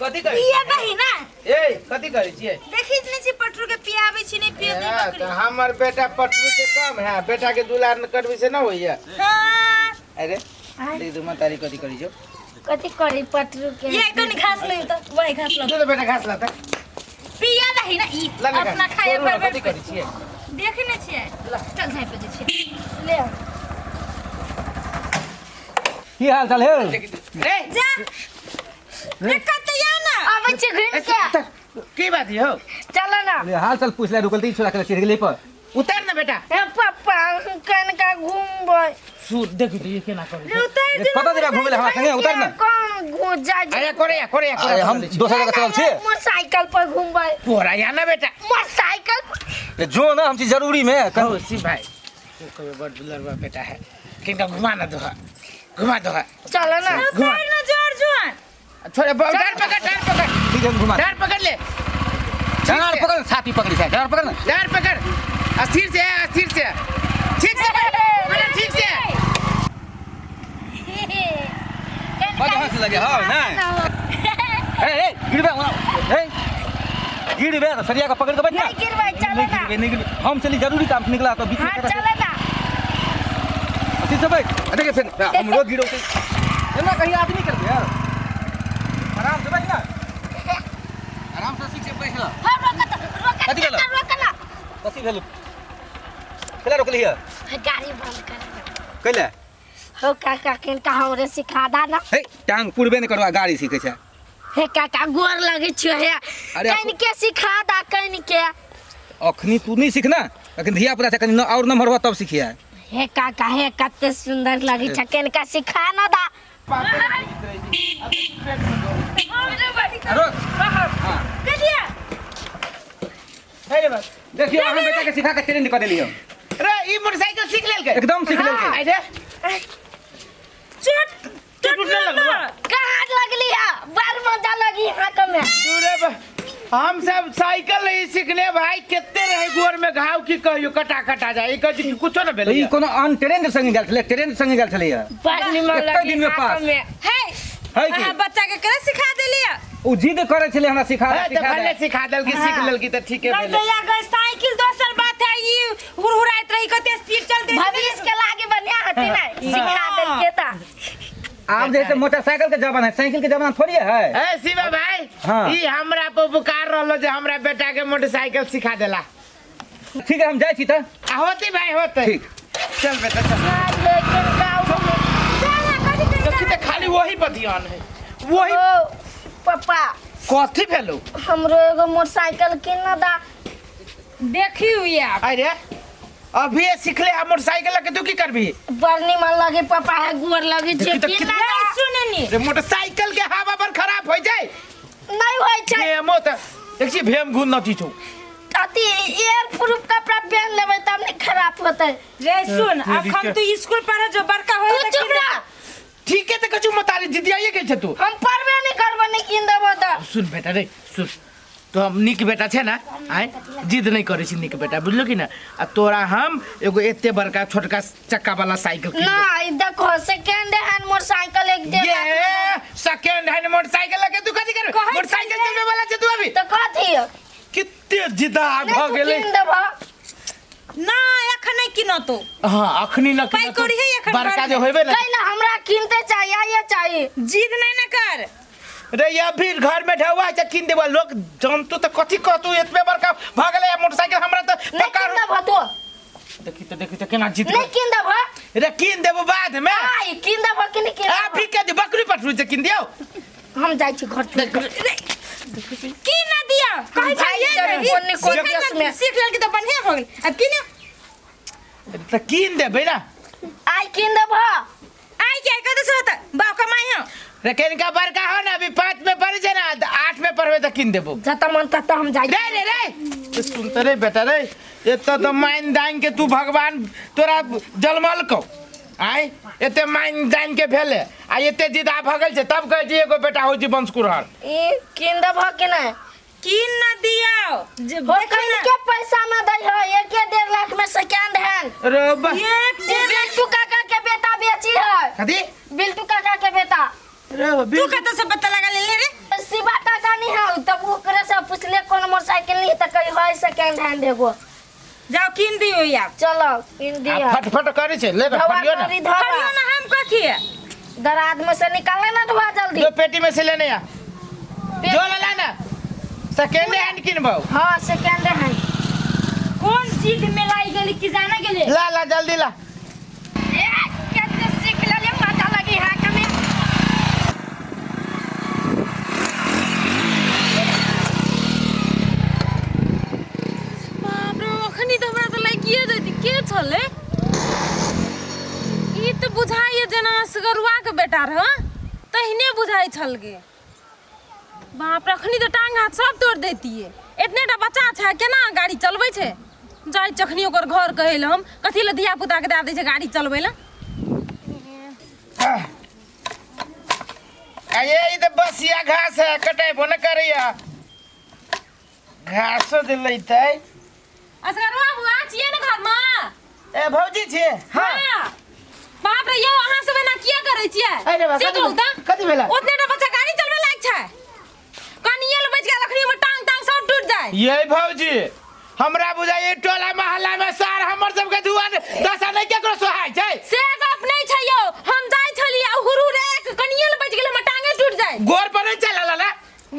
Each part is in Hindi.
कथी करे पिए दही ना ए कथी करे छिए देखि नै छी पटरू के पियाबै छी नै पिए दे बकरी त हमर बेटा पटरू से कम है बेटा के दुलार न करबी से ना होइया हां अरे दे दो मतारी कथी करी जो कथी करी पटरू के ये कनी घास ले त वही घास लो दे बेटा घास ला त पिए दही ना ई अपना खाए पर कथी करी छिए देख नै छिए चल झाइ पे जे छिए ले की हाल चाल है रे जा देखत या ना आबै छी घुम के की बात हो चल ना हाल चाल पूछ ले रुकल ती छोरा के चिढ़ गेले पर उतार ना बेटा ए पापा कन का घूमबै सु देखि त ये केना करे उतार दे कत जगह घुमेले हमरा संगे उतार ना कौन घुस जा अरे करे हम दोसर जगह चलल छी मोटरसाइकिल पर घूमबै कोरा या ना बेटा मोटरसाइकिल पर जो ना हम चीज जरूरी में हो सी भाई कोई बड़ दुलरवा बेटा है किनका घुमा ना दो घुमा दो चल ना घुमा ना जोर जोर छोड़े डार पकड़ ठीक है घुमा डार पकड़ ले डार पकड़ छाती पकड़ी है डार पकड़ ना डार पकड़ अस्थिर से ठीक से बेटा ठीक से बड़ हंस लगे हां ना ए गिरबे गिरबे सरिया का पकड़ के बैठ ना नहीं गिरबै चल ना नहीं गिरबे हम चली जरूरी काम से निकला तो बीच में हां चल ना ठीक है भाई देखिए फिर हम रोज गिरो ना कहीं आदमी कर यार आराम से बैठ ना आराम से सीट से बैठ ना कथी भेल कथी भेल केला रोकली है गाड़ी बंद कर कैले हो काका किनका हमरे सिखा दा ना हे टांग पुरबे नहीं करवा गाड़ी सीखे छै हे काका गोर लगे छियो हे अरे कन के सिखा दा कन के अखनी तू नहीं सीखना लेकिन धिया पुता कनी और नंबर हो तब सीखिया हे काका हे कते सुंदर लगे छ कन का सिखा ना दा अरे हां देखियो हम बेटा के सिखा के ट्रेन कर देलियो रे ई मोटरसाइकिल सीख लेल के एकदम सीख लेल के अरे चोट टूटने लगलो कहां लगली है बार मजा लगी हाथ में दूरे हम सब साइकिल नहीं सीखने भाई कितने रहे गोर में घाव की कहियो कटा जाए कथि कुछो न भेलै ई कोनो अन ट्रेन संग गेल छले ट्रेन संग गेल छले बार निमन लगी दिन में पास है है कि बच्चा के करे सिखा देलिए उ जिद करे छले हमरा सिखा तो पहले सिखा देल की सीख लेल की त ठीक है नहीं भैया गई साइकिल दोसर बात है ये हुरहुराइत रही कते स्पीड चलते भविष्य के लागे बढ़िया हती ना सिखा देल के ता आप जैसे मोटरसाइकिल के जमाना है साइकिल के जमाना थोड़ी है ए शिवा भाई हाँ। ई हमरा पर पुकार रहलो जे हमरा बेटा के मोटरसाइकिल सिखा देला ठीक है हम जाई छी त होती भाई होते ठीक चल बेटा चल लेकिन गाँव देखी त खाली वही पर ध्यान है वही पापा कथी भेलो हमरो एगो मोटरसाइकिल किन दा देखी हुई अरे अभी सीखले आ मोटरसाइकिल के तू की करबी बरनी मन लगे पापा है गोर लगे छे देखी किन दा सुननी रे मोटरसाइकिल के हवा पर खराब हो जाए नहीं होय छै भेमो त देखी भेम गुन नटी छौ अति एयर प्रूफ कपड़ा पहन लेबै तब नहीं खराब होतै रे सुन अब हम तो स्कूल पढ़े जो बड़का होय तू चुप रह ठीक है त कछु मतारी जिदियाए के छ तू हम पढ़बे नहीं करबे नहीं किन देबो त सुन बेटा रे सुन तो हम निक बेटा छे ना आय जिद नहीं करे छी निक बेटा बुझलो कि ना आ तोरा हम एगो एते बड़का छोटका चक्का वाला साइकिल किन ना ई देखो सेकंड हैंड मोटरसाइकिल एक दे ये सेकंड हैंड मोटरसाइकिल के तू कथि कर मोटरसाइकिल चलबे वाला छ तू अभी तो कथी कित्ते जिदा भ गेलै किन देबो ना एखन नहीं किनो तो हां अखनी न पाई करी है एखन बड़का जे होइबे ना कैला हमरा किनते चाहिए ये चाहिए जिद नहीं ना कर रे या फिर घर में ढवा छ किन देबा लोग जानतो त कथि कहतू एतबे बड़का भ गेलै मोटरसाइकिल हमरा त नहीं किन देबो तो देखी त केना जिद नहीं किन देबो रे किन देबो बाद में आई किन देबो कि नहीं किन आ फिर के बकरी पठरू से किन दियो हम जाई छी घर पे की ना दिया कहे भाई जरूर कोने को देश में सीख लेल के तो बढ़िया हो गेल अब किनो त किन देबे ना आई किन देबो आई के कते सोत बाप कमाई हो रे केनका बड़का हो ना अभी 5 में पढ़ जे ना 8 में पढ़बे त किन देबो जता मन तता हम जाई रे सुन त रे बेटा रे एत त माइन दाइन के तू भगवान तोरा जलमल को आय एते माइन दाइन के भेले आ एते जिदा भगल छे तब कह जी एगो बेटा हो जी वंशकुरहर ई किन देबो कि नहीं किन ना दियो जे हो कहीं के पैसा में दई हो 1.5 लाख में सेकंड हैंड रे बा बिल्टू काका के बेटा बेची है कथी बिल्टू काका के बेटा रे तू कते से पता लगा ले रे शिवा का है सेकंड हैंड एगो जाओ किन दियो यार चलो इंडिया फटफट करे छे ले फटियो ना हरियो ना हम कथी है दराज में से निकाले ना धोआ जल्दी जो पेटी में से लेने आ जो ला ना सेकंड हैंड किनबो हाँ सेकंड हैंड कौन चीज में लाई गेली कि जाना गेले ला जल्दी ला कैसे सीख ले मजा लगी है कमे बाप रे अखनी त हमरा त लागिए जति के छले ई त बुझाइए जेना असगरुआ के बेटा रह तहिने बुझाइ छल गे बाप रे अखनी त टांग हाथ सब तोड़ देतिए इतनेटा बच्चा छै केना गाड़ी चलबै छै जाय चखनी ओकर घर कहैल हम कथी ले धिया पुता के दे दै छै गाड़ी चलबै ला ये इधर बसिया घास है कटाई बोन करिया घास दिलै तै असगरुआ बुआ छिए न घर में ए भौजी छे हां बाप रे यो अहाँ सब एना किया करै छियै अरे बा से कहू त कथि भेला ओतनेटा बच्चा गाड़ी चलबै लायक छै कनियल बच गेल अखनी में टांग सब टूट जाय ये भौजी हमरा बुझाइ टोला मोहल्ला में सार हमर सब के दुआर दशा नहीं केकरो सोहाय छै से गप नहीं छै यो हम जाय छली आ हुरु रे कनियल बच गेल में टांगे टूट जाय गोर पर नहीं चला ला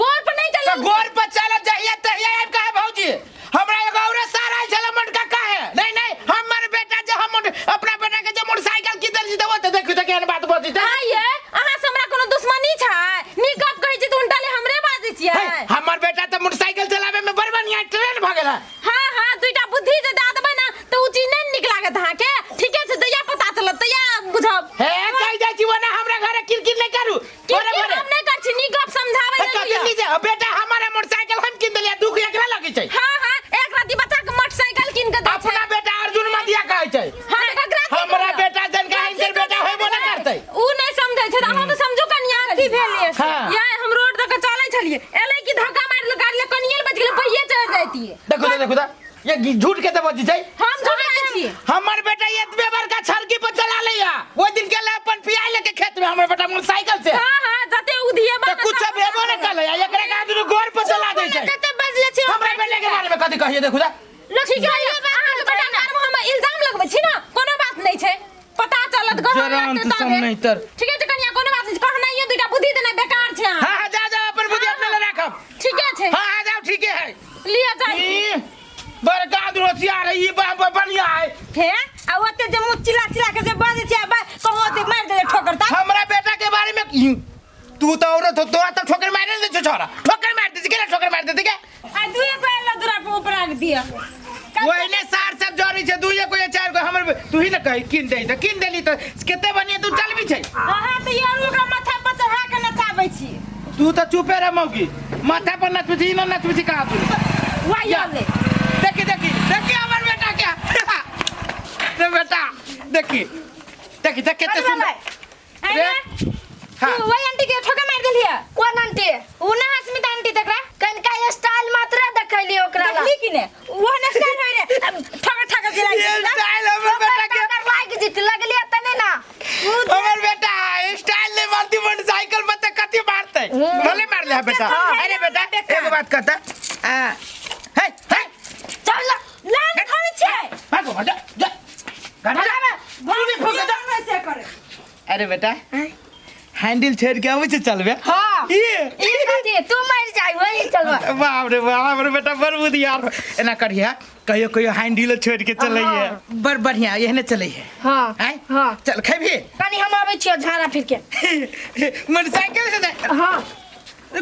गोर पर नहीं तो चल गोर पर चला जाइए तहिया आब का भौजी हमरा एगो औरे सार आइ छला मटका काहे नहीं हमर बेटा जे हम अपना बेटा के जे मोटरसाइकिल की दल जीतबो त देखू त केहन बात बजै छै हां ये अहाँ से हमरा कोनो दुश्मनी छै नी गप कहै छी त उल्टा हमरे बाजै छियै हमर बेटा त मोटरसाइकिल चलावे में बड़ बढ़िया ट्रेन भ गेला हां दुईटा बुद्धि जे दा देबै ना त उ चीज नहीं निक लागत अहाँ के ठीके छै तैया पता चलत तैया बुझब हे कहि जाइ छी वना हमरा घरे किरकिर नहीं करू तोरे घरे हम नहीं कर छी नी गप समझाबै कथि लीजे बेटा हमारा मोटरसाइकिल हम किन देलिया दुख एकरा लगै छै हां एक राती बच्चा के मोटरसाइकिल किन के दै छै अपना बेटा अर्जुन मदिया कहै छै हां ककरा हमरा बेटा जन का हिंदर बेटा होइबो न करतै उ नहीं समझै छै अहाँ तो समझू कनिया की भेलिए हाँ। या हम रोड तक चलै छलिए एलै की धक्का मार गाड़ी ले कनियल बच गेल पहिए चढ़ जाइतिए देखो त ये झूठ के त बजै छै हम झूठ कहै छी हमर बेटा एतबे बड़का छड़की पर चला लैया ओइ दिन गेला अपन पियाई लेके खेत में हमर बेटा मोटरसाइकिल से हां जते उधिए त कुछ भेबो न कले एकरा का दुनु गोर पर चला दै छै कते बजले छी हमर बेटा के बारे में कथि कहिए देखू त ठीक है अहाँ के बेटा नाम हम इल्जाम लगबै छी ना कोनो बात नहीं छै पता चलत घर जरंत सम नहीं तर ठीक है कनिया कोनो बात नहीं कहनाइयो दुटा बुद्धि देना बेकार छै अहाँ हां जा अपन बुद्धि अपने ले राखब ठीक है हां जाओ ठीक है लिया जाई बड़का दुरसिया रही बढ़िया है हे आ ओते जे मुंह चिल्ला के जे बाजे छै कहू ओते मार दे ठोकर ता हमरा बेटा के बारे में तू तो औरत हो तो ठोकर मार दे छ छोरा ठोकर मार दे के ठोकर मार दे के आ दुए को एला दुरा पे ऊपर आ दिया ओइने सार सब जोरी छै दुइए को चार को हमर तू ही न कहि किन दे त किन देली त केते बनिए तू चलबी छै अहाँ त यार ओकरा माथा पर चढ़ा के नचाबै छी तू त चुपे रह मौकी माथा पर नचबी न नचबी कहा तू वाया ले देखी हमर बेटा क्या रे बेटा देखी केते सुंदर अरे हां तू वही आंटी के ठोका मार देलिया कौन आंटी उ ना अस्मिता आंटी तकरा कनका स्टाइल मात्र देखैली ओकरा देखली कि ने वो न स्टाइल होय रे ठोका जिला ये स्टाइल हमर बेटा के लाग जित लगली तने ना हमर बेटा स्टाइल ले मारती मोटरसाइकिल मत कथि मारते भले मार ले बेटा अरे बेटा एक बात कहता हे चल लान खड़ी छै भागो हट जा गाड़ी में फूक दे ऐसे करे अरे बेटा हैंडल छेड़ के आवे छै चलबे हां ये कथी तू मर जाई वही चलवा बाप रे बाप हमर बेटा बड़ बुधियार एना करिया कहियो हैंडल छेड़ के चलैए बड़ बढ़िया एहने चलैए हां हैं हां चल खैबी कनी हम आबै छियो झाड़ा फिर के मोटरसाइकिल से हां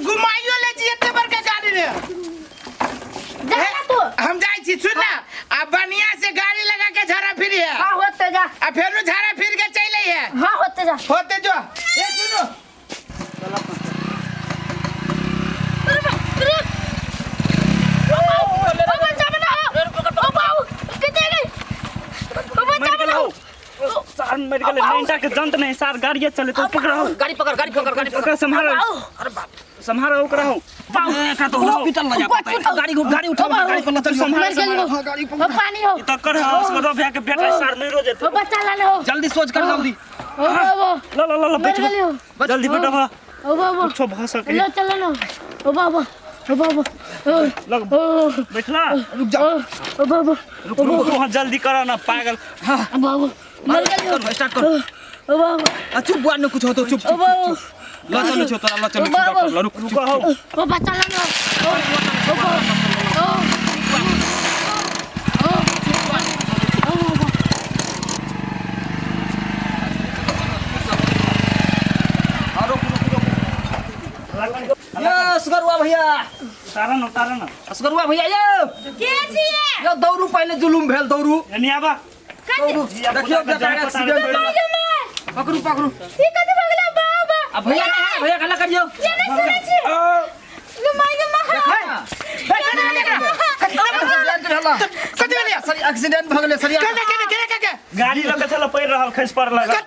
घुमाइयो ले छी एते बड़का गाड़ी रे जा तू हम जाई छी सुन ना आ बढ़िया से गाड़ी लगा के झाड़ा फिरी है हां होते जा आ फेर झाड़ा फिर के चले है हां होते जा होते जो ए सुनो सार मर गेले नैंटा के जंत नहीं सार गाड़ी चले तो पकड़ाओ गाड़ी पकड़ संभालो अरे बाप संभालो ओकरा हो का तो हॉस्पिटल ले जा गाड़ी उठा गाड़ी पर चल संभालो गाड़ी हो पानी हो तो कर उसको दो भैया के बेटा सार नहीं रो जेते हो बच्चा लाने हो जल्दी सोच कर जल्दी हो लो बैठ जल्दी बैठो हो बाबा कुछ भाषा के लो चलो ना हो बाबा लग बैठला रुक जा रुक वहाँ जल्दी करो ना पागल स्टार्ट कर चुप बुआ ने कुछ हो तो चुप चुप ला चलो छो तोरा ला चलो डॉक्टर रुक रुको हो ये सुगरुआ भैया तारा ना सुगरुआ भैया ये के छिए यो दौड़ू पहले जुलुम भेल दौड़ू यानी आबा दौड़ू देखियो बेटा एक्सीडेंट भेल पकड़ू पकड़ू ई कथि भगले बाबा अब भैया नहीं भैया गला करियो ये नहीं सुनै छी एक्सीडेंट भ गेलै सरिया गाड़ी लगे चलो पैर रहल खस पर लगा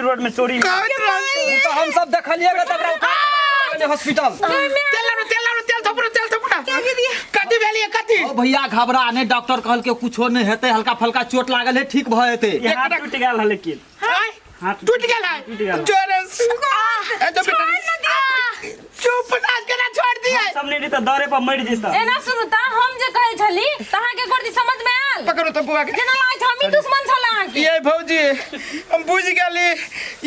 रोड में चोरी तो हम सब देखलिए गे तकरा उठा हॉस्पिटल ओ भैया घबरा नहीं डॉक्टर कहल के कुछो नहीं हेते हल्का फल्का चोट लागल है ठीक भ जेते ये हाथ टूट गेल है लेकिन हाथ टूट गेल टूट गेल है जोरे से ए तो बेटा चुप नाच के ना छोड़ दिए सब नहीं तो दौरे पर मर जेता एना सुनु ता हम जे कहै छली तहाँ के गोरदी समझ में आयल पकड़ो तो बुआ के जेना लाइ हमी दुश्मन छल अहाँ के ये भौजी हम बुझ गेली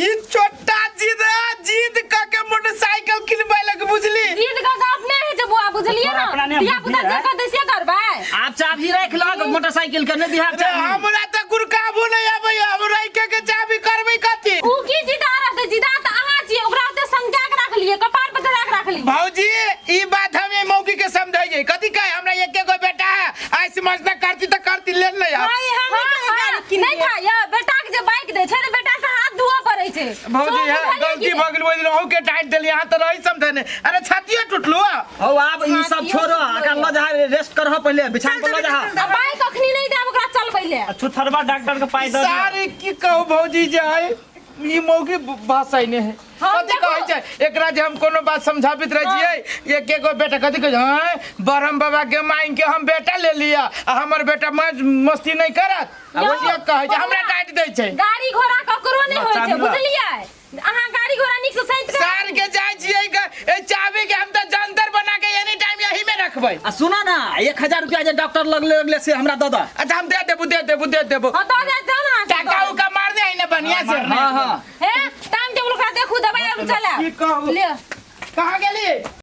ई छोटा जिद का के मोटरसाइकिल किनबै लग बुझली जीत का अपने है जे बुआ बुझलिए ना अपना ने दिया पुता जे कहते से करबै आप चाबी रख लो मोटरसाइकिल के नहीं दिहा अरे हमरा त गुरकाबू नहीं आबै हमरा के चाबी करबै कथि ऊ की जिदा रहते जिदा त अहाँ छी ओकरा ते संज्ञा के राख लिए कपार पर चढ़ा के राख लिए भौजी ई बात हमें मौगी के समझाई जाई कथि कहे हमरा एक गो बेटा है आई समझना करती त करती ले नहीं यार भाई हम नहीं खाया बेटा के जे बाइक दे छै बेटा से हाथ धुआ पड़ै छै भौजी है गलती भ गेल बोल रहू के टाइट देली यहां त रही समझे ने अरे छातीए टूटलो हो आप ई सब छोड़ो अगर ल जा रेस्ट करहो पहले बिछान पर ल जा बाइक अखनी नहीं देब ओकरा चलबै ले छुथरबा डॉक्टर के पाई दे सारे की कहू भौजी जाय ई मौगी भाषा ने है कथि कहै छै एकरा जे हम कोनो बात समझाबित रह छियै एक एगो बेटा कथि कहै छै बरहम बाबा के मांग के हम बेटा ले लिया आ हमर बेटा मस्ती नहीं करत ये कहै छै हमरा डांट दै छै गाड़ी घोड़ा ककरो नहीं होय छै बुझलियै अहाँ गाड़ी घोड़ा नीक से सहित सार के जाय छियै ए चाबी के हम त जंतर बना के एनी टाइम यही में रखबै आ सुना ना 1000 रुपया जे डॉक्टर लगले से हमरा द द अच्छा हम दे देबू हां तो दे जाना टाका उका मार दे ने बढ़िया से हां हां हे टाइम टेबल ओकरा देखू दवाई और चला की कहू ले कहां गेली